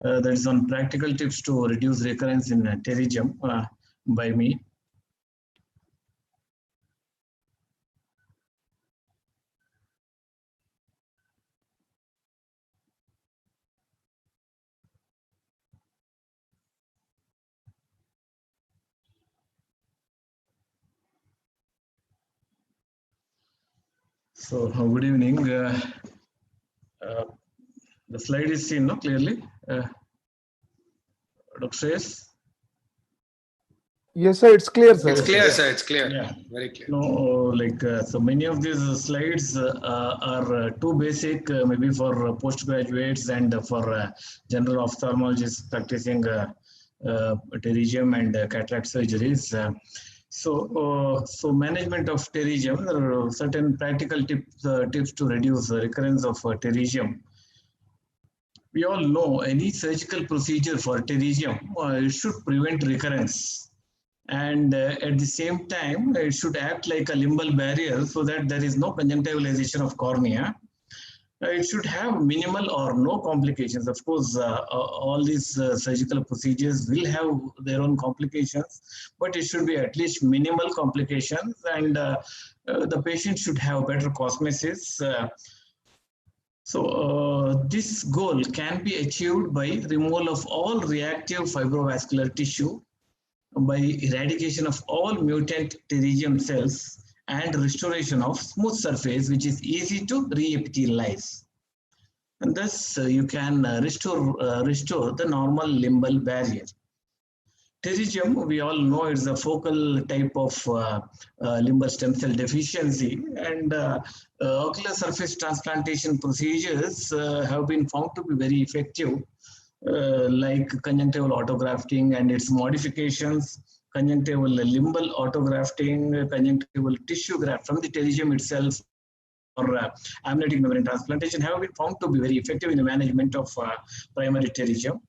that is on practical tips to reduce recurrence in pterygium by me. So good evening. The slide is seen, no, clearly. Dr. Shreyas? Yes, sir. It's clear, sir. It's clear, sir. It's clear. Yeah. Very clear. No, so many of these slides are too basic, maybe for postgraduates and for general ophthalmologists practicing pterygium and cataract surgeries. So management of pterygium, there are certain practical tips to reduce the recurrence of pterygium. We all know any surgical procedure for pterygium should prevent recurrence. And at the same time, it should act like a limbal barrier so that there is no conjunctivalization of cornea. It should have minimal or no complications. Of course, all these surgical procedures will have their own complications, but it should be at least minimal complications, and the patient should have better cosmesis. So this goal can be achieved by removal of all reactive fibrovascular tissue, by eradication of all mutant pterygium cells, and restoration of smooth surface which is easy to re-epithelialize. And thus you can restore the normal limbal barrier. Pterygium, we all know, is a focal type of limbal stem cell deficiency, and ocular surface transplantation procedures have been found to be very effective, like conjunctival autografting and its modifications, conjunctival limbal autografting, conjunctival tissue graft from the pterygium itself, or amniotic membrane transplantation have been found to be very effective in the management of primary pterygium.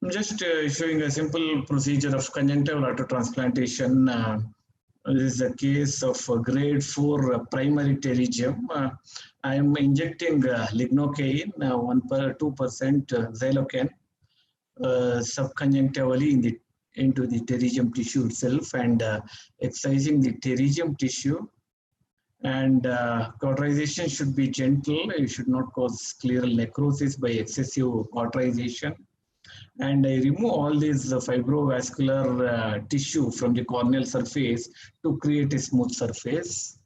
I'm just showing a simple procedure of conjunctival autotransplantation. This is a case of grade 4 primary pterygium. I am injecting lignocaine, 2% xylocaine, subconjunctivally into the pterygium tissue itself, and excising the pterygium tissue. And cauterization should be gentle. You should not cause scleral necrosis by excessive cauterization. And I remove all these fibrovascular tissue from the corneal surface to create a smooth surface.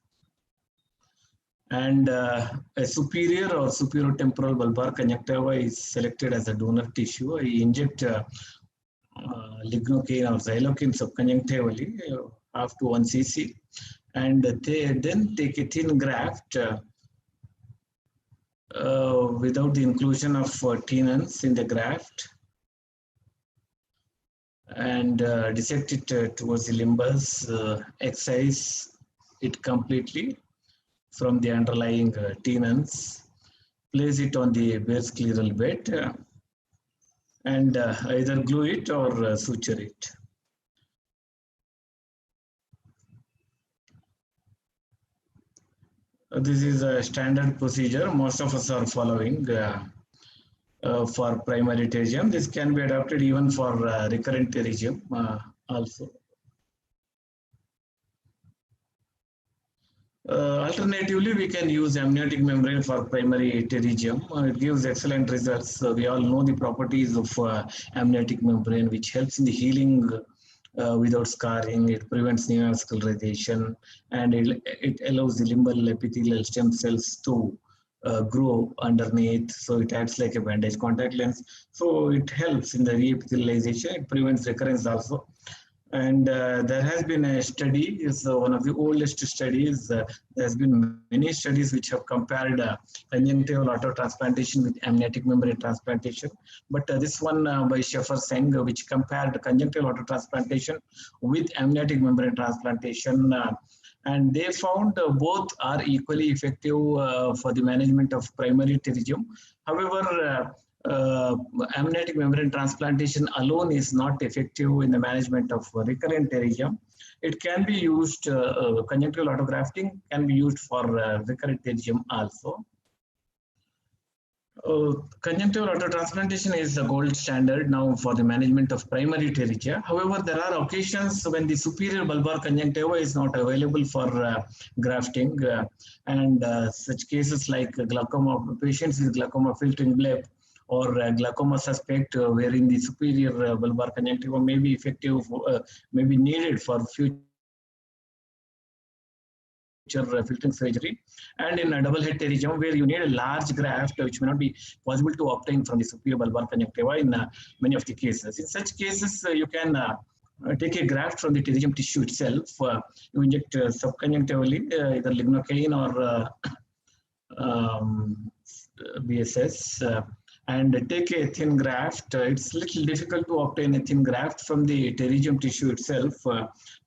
And a superior or superiotemporal bulbar conjunctiva is selected as a donor tissue. I inject lignocaine or xylocaine subconjunctivally, half to 1 cc, and then take a thin graft without the inclusion of tenons in the graft, and dissect it towards the limbus, excise it completely from the underlying tenons, place it on the bare scleral bed, and either glue it or suture it. This is a standard procedure most of us are following for primary pterygium. This can be adapted even for recurrent pterygium also. Alternatively, we can use amniotic membrane for primary pterygium. It gives excellent results. We all know the properties of amniotic membrane, which helps in the healing without scarring. It prevents neovascularization, and it allows the limbal epithelial stem cells to grow underneath. So it acts like a bandage contact lens. So it helps in the re-epithelialization. It prevents recurrence also. And there has been a study, is one of the oldest studies. There has been many studies which have compared conjunctival autotransplantation with amniotic membrane transplantation. But this one by Sheffer-Seng, which compared conjunctival autotransplantation with amniotic membrane transplantation, and they found both are equally effective for the management of primary pterygium. However, amniotic membrane transplantation alone is not effective in the management of recurrent pterygium. It can be used, conjunctival autografting can be used for recurrent pterygium also. Conjunctival autotransplantation is the gold standard now for the management of primary pterygia. However, there are occasions when the superior bulbar conjunctiva is not available for grafting, and such cases like glaucoma, patients with glaucoma filtering bleb or glaucoma suspect, wherein the superior bulbar conjunctiva may be effective, may be needed for future filtering surgery, and in a double head pterygium where you need a large graft which may not be possible to obtain from the superior bulbar conjunctiva in many of the cases. In such cases, you can take a graft from the pterygium tissue itself. You inject subconjunctivally either lignocaine or BSS, and take a thin graft. It's a little difficult to obtain a thin graft from the pterygium tissue itself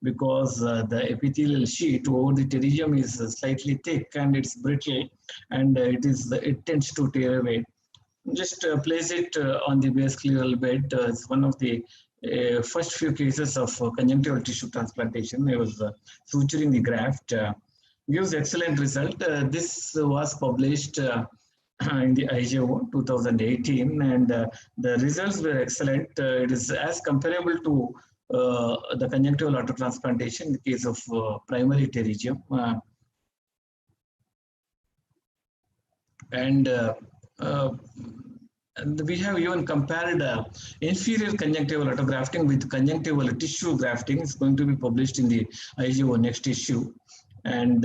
because the epithelial sheet over the pterygium is slightly thick and it's brittle, and it tends to tear away. Just place it on the base scleral bed. It's one of the first few cases of conjunctival tissue transplantation. I was suturing the graft. Gives excellent result. This was published in the IJO 2018, and the results were excellent. It is as comparable to the conjunctival autotransplantation in the case of primary pterygium. And we have even compared inferior conjunctival autografting with conjunctival tissue grafting. It's going to be published in the IJO next issue. And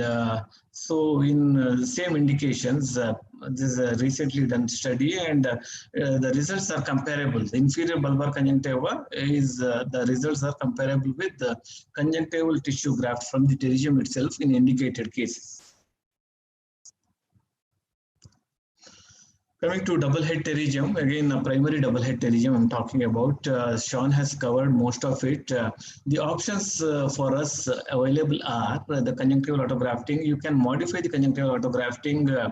so in the same indications, this is a recently done study, and the results are comparable. The inferior bulbar conjunctiva is, the results are comparable with the conjunctival tissue graft from the pterygium itself in indicated cases. Coming to double head pterygium, again a primary double head pterygium I'm talking about. Sean has covered most of it. The options for us available are the conjunctival autografting. You can modify the conjunctival autografting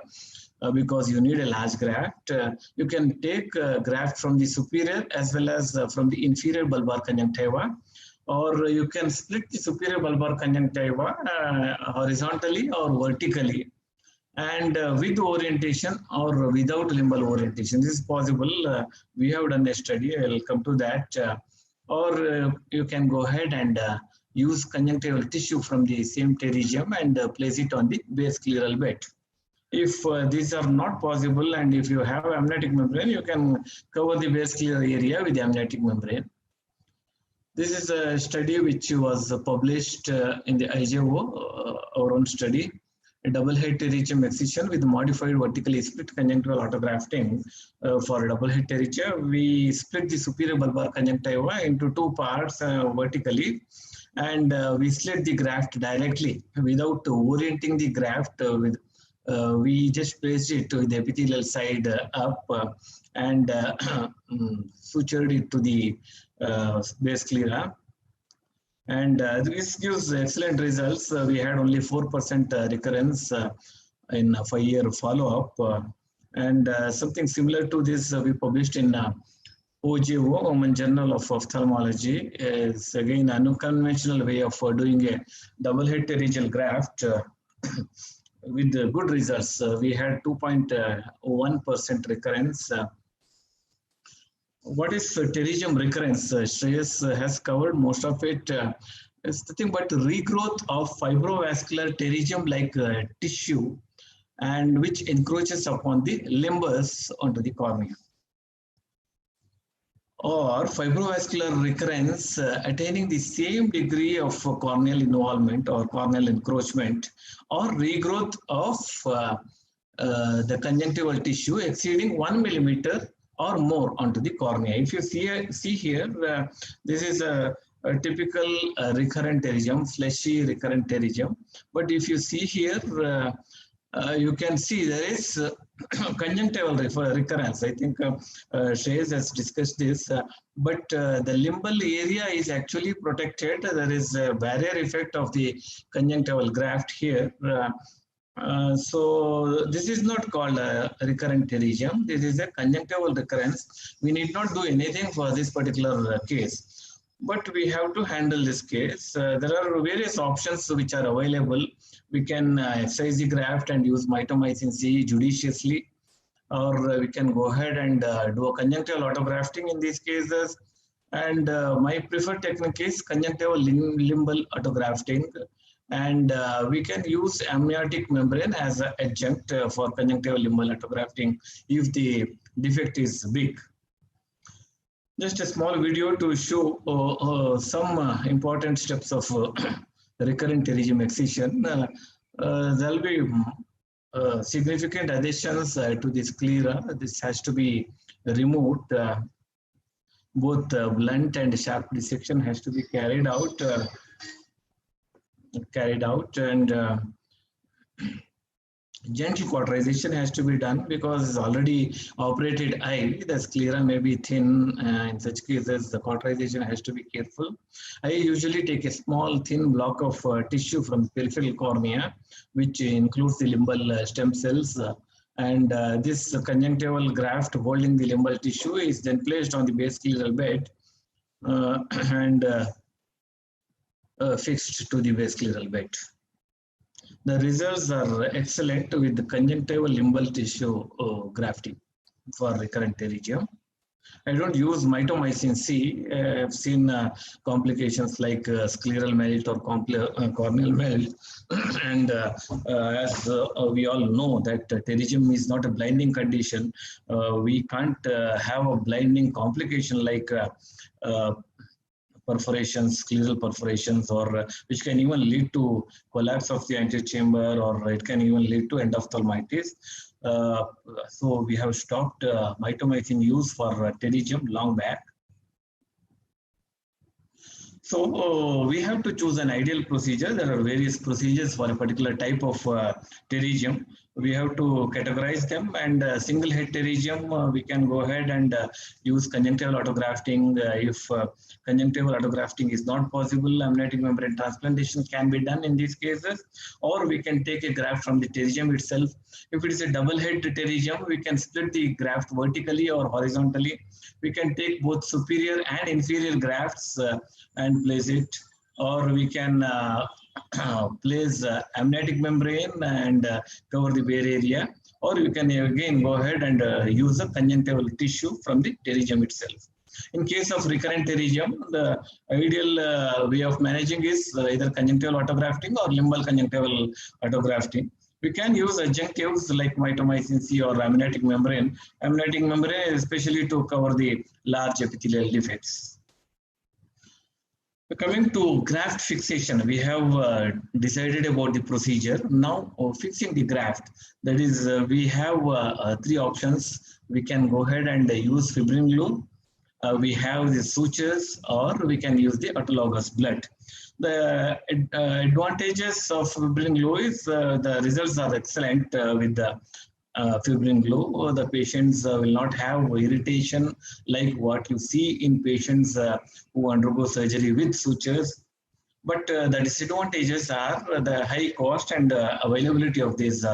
because you need a large graft. You can take graft from the superior as well as from the inferior bulbar conjunctiva, or you can split the superior bulbar conjunctiva horizontally or vertically, and with orientation or without limbal orientation. This is possible. We have done a study. I will come to that. Or you can go ahead and use conjunctival tissue from the same pterygium and place it on the base scleral bed. If these are not possible, and if you have amniotic membrane, you can cover the base scleral area with the amniotic membrane. This is a study which was published in the IJO, our own study. A double head pterygium excision with modified vertically split conjunctival autografting. For double head pterygia, we split the superior bulbar conjunctiva into two parts vertically, and we slit the graft directly without orienting the graft. We just placed it to the epithelial side up and sutured it to the base sclera. And this gives excellent results. We had only 4% recurrence in a 5-year follow-up. And something similar to this we published in OJO, Women Journal of Ophthalmology. Is again an unconventional way of doing a double head pterygial graft with good results. We had 2.1% recurrence. What is pterygium recurrence? Shreyas has covered most of it. It's nothing but regrowth of fibrovascular pterygium-like tissue, and which encroaches upon the limbus onto the cornea. Or fibrovascular recurrence attaining the same degree of corneal involvement or corneal encroachment, or regrowth of the conjunctival tissue exceeding 1 millimeter or more onto the cornea. If you see here, this is a typical recurrent pterygium, fleshy recurrent pterygium. But if you see here, you can see there is conjunctival recurrence. I think Shreyas has discussed this, but the limbal area is actually protected. There is a barrier effect of the conjunctival graft here. So this is not called a recurrent pterygium. This is a conjunctival recurrence. We need not do anything for this particular case, but we have to handle this case. There are various options which are available. We can excise the graft and use mitomycin C judiciously, or we can go ahead and do a conjunctival autografting in these cases. And my preferred technique is conjunctival limbal autografting. And we can use amniotic membrane as an adjunct for conjunctival limbal autografting if the defect is big. Just a small video to show some important steps of recurrent pterygium excision. There will be significant additions to the sclera. This has to be removed. Both blunt and sharp dissection has to be carried out, and gentle cauterization has to be done because it's already operated eye. The sclera may be thin. In such cases, the cauterization has to be careful. I usually take a small thin block of tissue from the peripheral cornea, which includes the limbal stem cells. And this conjunctival graft holding the limbal tissue is then placed on the base scleral bed and fixed to the base scleral bed. The results are excellent with the conjunctival limbal tissue grafting for recurrent pterygium. I don't use mitomycin C. I've seen complications like scleral melt or corneal melt. And as we all know that pterygium is not a blinding condition, we can't have a blinding complication like perforations, scleral perforations, or which can even lead to collapse of the antechamber, or it can even lead to endophthalmitis. So we have stopped mitomycin use for pterygium long back. So we have to choose an ideal procedure. There are various procedures for a particular type of pterygium. We have to categorize them, and single head pterygium, we can go ahead and use conjunctival autografting. If conjunctival autografting is not possible, amniotic membrane transplantation can be done in these cases, or we can take a graft from the pterygium itself. If it is a double head pterygium, we can split the graft vertically or horizontally. We can take both superior and inferior grafts and place it, or we can place amniotic membrane and cover the bare area, or you can again go ahead and use a conjunctival tissue from the pterygium itself. In case of recurrent pterygium, the ideal way of managing is either conjunctival autografting or limbal conjunctival autografting. We can use adjunctives like mitomycin C or amniotic membrane. Amniotic membrane especially to cover the large epithelial defects. Coming to graft fixation, we have decided about the procedure. Now, fixing the graft, that is, we have three options. We can go ahead and use fibrin glue. We have the sutures, or we can use the autologous blood. The advantages of fibrin glue is the results are excellent with the fibrin glue. The patients will not have irritation like what you see in patients who undergo surgery with sutures. But the disadvantages are the high cost and availability of this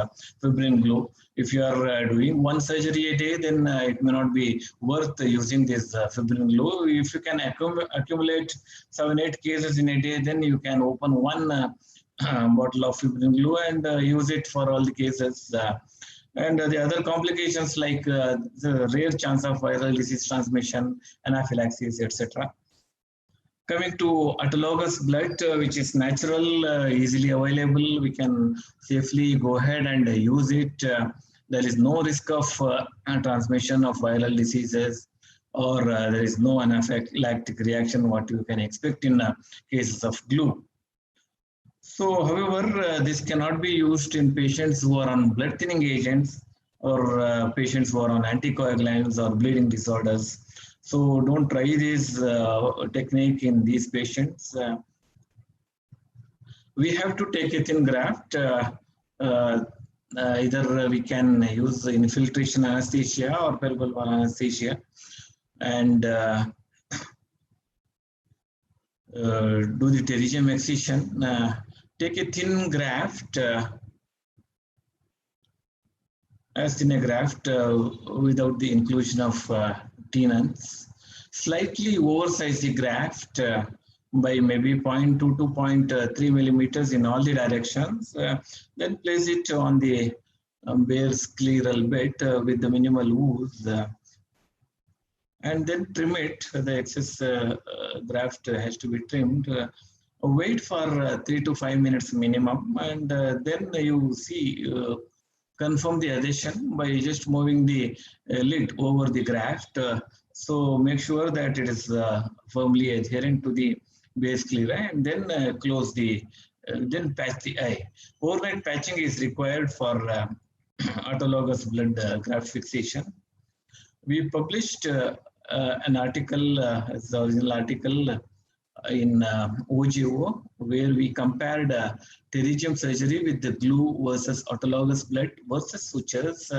fibrin glue. If you are doing one surgery a day, then it may not be worth using this fibrin glue. If you can accumulate 7-8 cases in a day, then you can open one bottle of fibrin glue and use it for all the cases. And the other complications like the rare chance of viral disease transmission, anaphylaxis, etc. Coming to autologous blood, which is natural, easily available, we can safely go ahead and use it. There is no risk of transmission of viral diseases, or there is no anaphylactic reaction, what you can expect in cases of glue. So, however, this cannot be used in patients who are on blood thinning agents, or patients who are on anticoagulants or bleeding disorders. So don't try this technique in these patients. We have to take a thin graft. Either we can use infiltration anesthesia or peripheral anesthesia, and do the pterygium excision. Take a thin graft, as thin a graft without the inclusion of tenons. Slightly oversize the graft by maybe 0.2 to 0.3 millimeters in all the directions. Then place it on the bare scleral bed with the minimal ooze, and then trim it. The excess graft has to be trimmed. Wait for 3 to 5 minutes minimum, and then you see confirm the adhesion by just moving the lid over the graft. So make sure that it is firmly adherent to the base sclera, and then close the, then patch the eye. Overnight patching is required for autologous blood graft fixation. We published an article, as the original article, in OGO, where we compared pterygium surgery with the glue versus autologous blood versus sutures,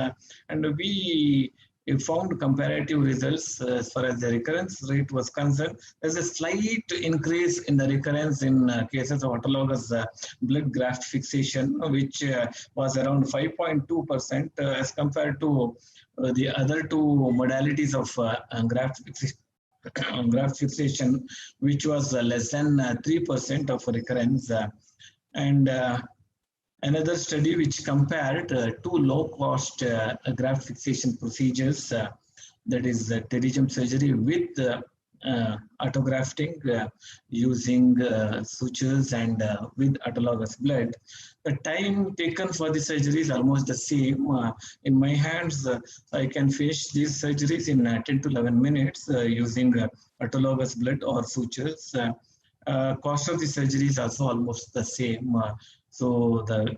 and we found comparative results as far as the recurrence rate was concerned. There's a slight increase in the recurrence in cases of autologous blood graft fixation, which was around 5.2% as compared to the other two modalities of graft fixation, which was less than 3% of recurrence. And another study which compared two low-cost graft fixation procedures, that is pterygium surgery with autografting using sutures and with autologous blood. The time taken for the surgery is almost the same. In my hands, I can finish these surgeries in 10 to 11 minutes using autologous blood or sutures. Cost of the surgery is also almost the same. So the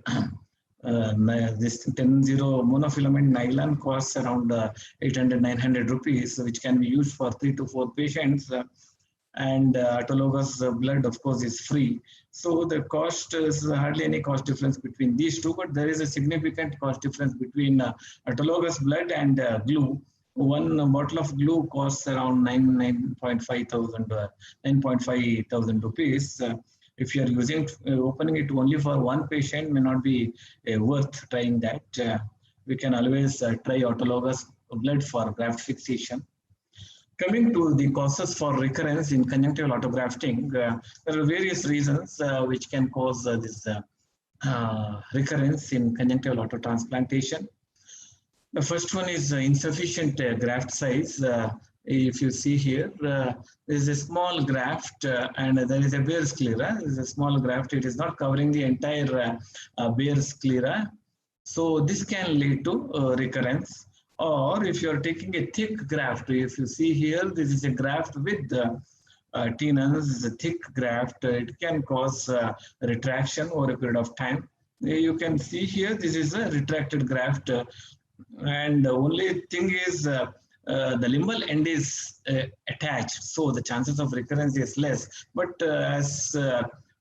this 10-0 monofilament nylon costs around 800-900 rupees, which can be used for 3 to 4 patients. And autologous blood, of course, is free. So the cost is hardly any cost difference between these two, but there is a significant cost difference between autologous blood and glue. One bottle of glue costs around 9.5 thousand rupees. If you are using opening it only for one patient, may not be worth trying that. We can always try autologous blood for graft fixation. Coming to the causes for recurrence in conjunctival autografting, there are various reasons which can cause this recurrence in conjunctival autotransplantation. The first one is insufficient graft size. If you see here, there is a small graft and there is a bare sclera. There is a small graft. It is not covering the entire bare sclera. So this can lead to recurrence. Or if you are taking a thick graft, if you see here, this is a graft with tenons, this is a thick graft. It can cause retraction over a period of time. You can see here, this is a retracted graft. And the only thing is the limbal end is attached, so the chances of recurrence is less. But as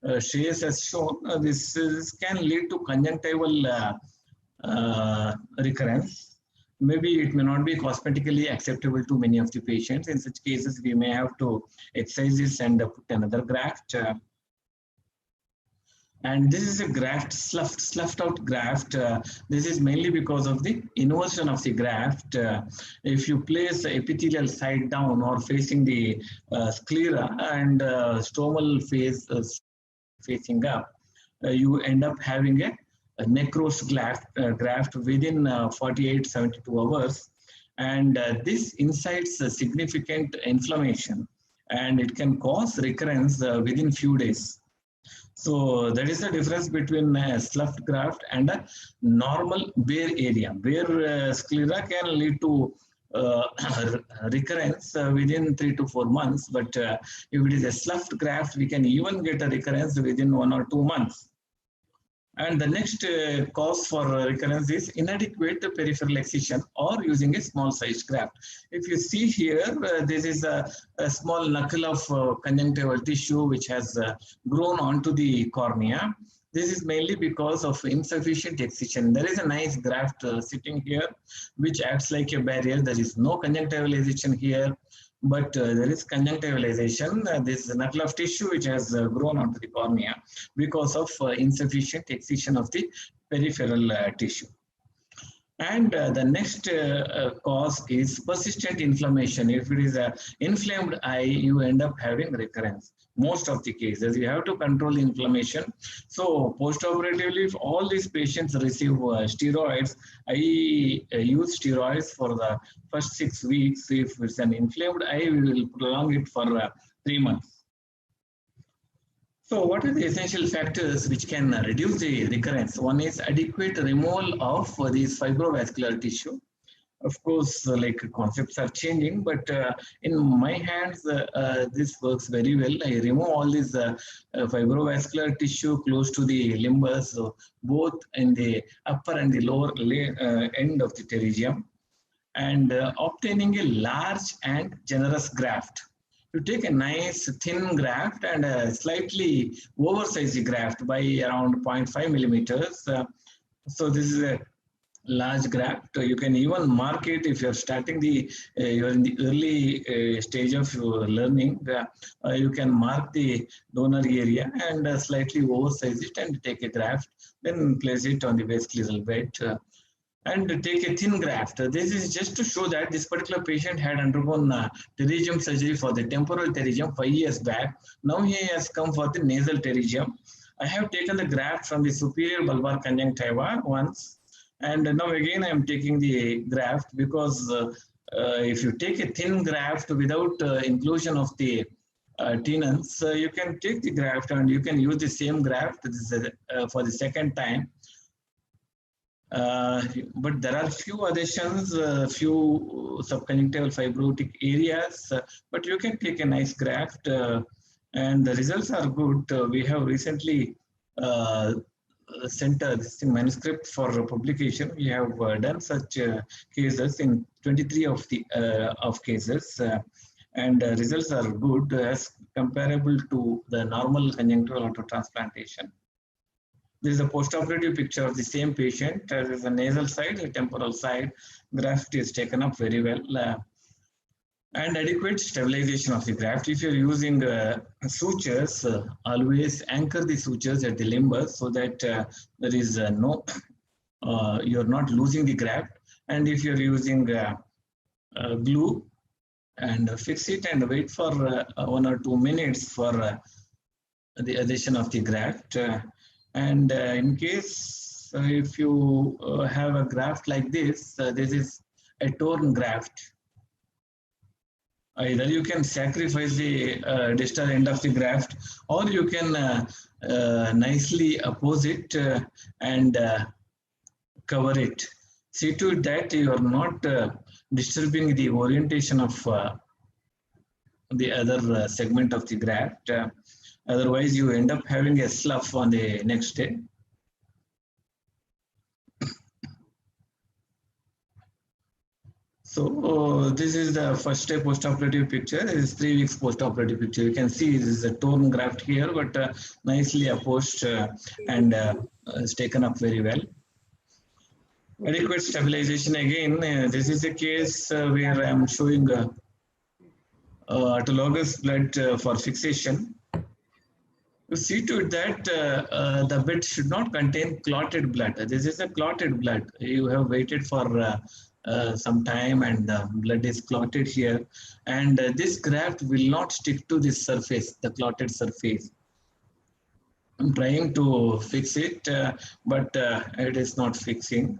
Shreyas has shown, this can lead to conjunctival recurrence. Maybe it may not be cosmetically acceptable to many of the patients. In such cases, we may have to excise this and put another graft. And this is a graft, sloughed out graft. This is mainly because of the inversion of the graft. If you place the epithelial side down or facing the sclera and stromal face facing up, you end up having a necrose graft within 48-72 hours. And this incites a significant inflammation, and it can cause recurrence within few days. So that is the difference between a sloughed graft and a normal bare area. Bare sclera can lead to recurrence within 3 to 4 months, but if it is a sloughed graft, we can even get a recurrence within 1 or 2 months. And the next cause for recurrence is inadequate peripheral excision or using a small sized graft. If you see here, this is a small knuckle of conjunctival tissue which has grown onto the cornea. This is mainly because of insufficient excision. There is a nice graft sitting here which acts like a barrier. There is no conjunctivalization here, but there is conjunctivalization. This knuckle of tissue which has grown onto the cornea because of insufficient excision of the peripheral tissue. And the next cause is persistent inflammation. If it is an inflamed eye, you end up having recurrence. Most of the cases, you have to control inflammation. So post-operatively, if all these patients receive steroids, I use steroids for the first 6 weeks. If it's an inflamed eye, we will prolong it for 3 months. So what are the essential factors which can reduce the recurrence? One is adequate removal of these fibrovascular tissue. Of course, like concepts are changing, but in my hands, this works very well. I remove all this fibrovascular tissue close to the limbus, so both in the upper and the lower end of the pterygium, and obtaining a large and generous graft. You take a nice thin graft and a slightly oversized graft by around 0.5 millimeters. So this is a large graft. You can even mark it if you're starting you're in the early stage of your learning. You can mark the donor area and slightly oversize it and take a graft, then place it on the vascular bed. And take a thin graft. This is just to show that this particular patient had undergone pterygium surgery for the temporal pterygium 5 years back. Now he has come for the nasal pterygium. I have taken the graft from the superior bulbar conjunctiva once, and now again I am taking the graft because if you take a thin graft without inclusion of the tenons, you can take the graft and you can use the same graft for the second time. But there are few adhesions, few subconjunctival fibrotic areas, but you can take a nice graft and the results are good. We have recently sent this manuscript for publication. We have done such cases in 23 of cases, and results are good as comparable to the normal conjunctival autotransplantation. This is a post-operative picture of the same patient. There is a nasal side, a temporal side. Graft is taken up very well. And adequate stabilization of the graft. If you're using sutures, always anchor the sutures at the limbus so that there is you're not losing the graft. And if you're using glue, and fix it and wait for 1 or 2 minutes for the adhesion of the graft. And in case if you have a graft like this, this is a torn graft. Either you can sacrifice the distal end of the graft, or you can nicely oppose it and cover it. See to it that you are not disturbing the orientation of the other segment of the graft. Otherwise, you end up having a slough on the next day. So this is the first day post-operative picture. This is 3 weeks post-operative picture. You can see this is a torn graft here, but nicely opposed and is taken up very well. Adequate stabilization again. This is a case where I am showing autologous blood for fixation. You see to it that the bed should not contain clotted blood. This is a clotted blood. You have waited for some time and the blood is clotted here. And this graft will not stick to this surface, the clotted surface. I'm trying to fix it, but it is not fixing.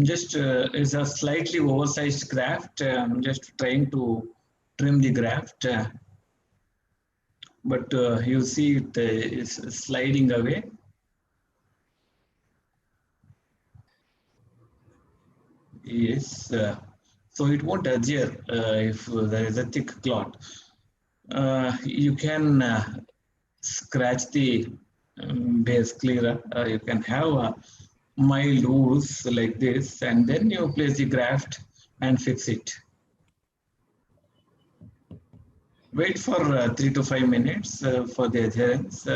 Just it's a slightly oversized graft. I'm just trying to trim the graft. But you see it is sliding away. Yes, so it won't adhere if there is a thick clot. You can scratch the base clearer. You can have a mild ooze like this, and then you place the graft and fix it. Wait for 3 to 5 minutes for the adherence,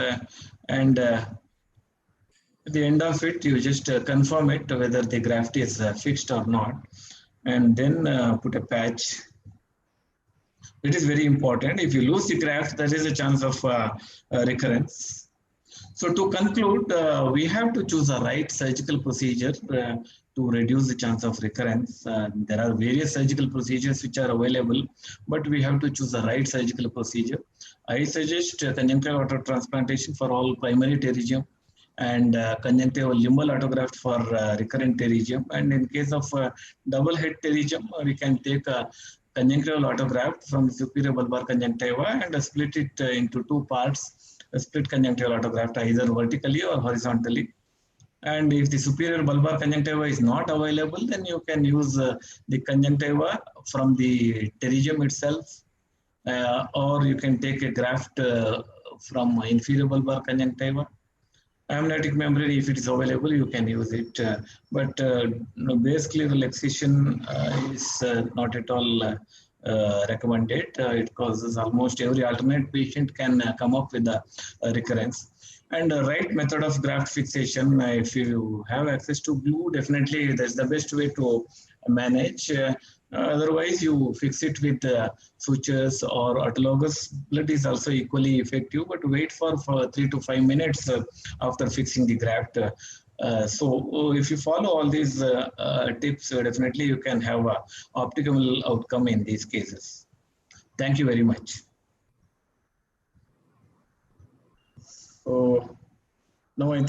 and at the end of it, you just confirm it whether the graft is fixed or not, and then put a patch. It is very important. If you lose the graft, there is a chance of recurrence. So to conclude, we have to choose a right surgical procedure to reduce the chance of recurrence. There are various surgical procedures which are available, but we have to choose the right surgical procedure. I suggest conjunctival autotransplantation for all primary pterygium and conjunctival limbal autograft for recurrent pterygium. And in case of double head pterygium, we can take a conjunctival autograft from the superior bulbar conjunctiva and split it into two parts, a split conjunctival autograft either vertically or horizontally. And if the superior bulbar conjunctiva is not available, then you can use the conjunctiva from the pterygium itself, or you can take a graft from inferior bulbar conjunctiva. Amniotic membrane, if it is available, you can use it. But basically, relaxation is not at all recommended. It causes almost every alternate patient can come up with a recurrence. And right method of graft fixation, if you have access to glue, definitely that's the best way to manage. Otherwise, you fix it with sutures or autologous blood is also equally effective, but wait for 3 to 5 minutes after fixing the graft. So if you follow all these tips, definitely you can have an optimal outcome in these cases. Thank you very much. So now I think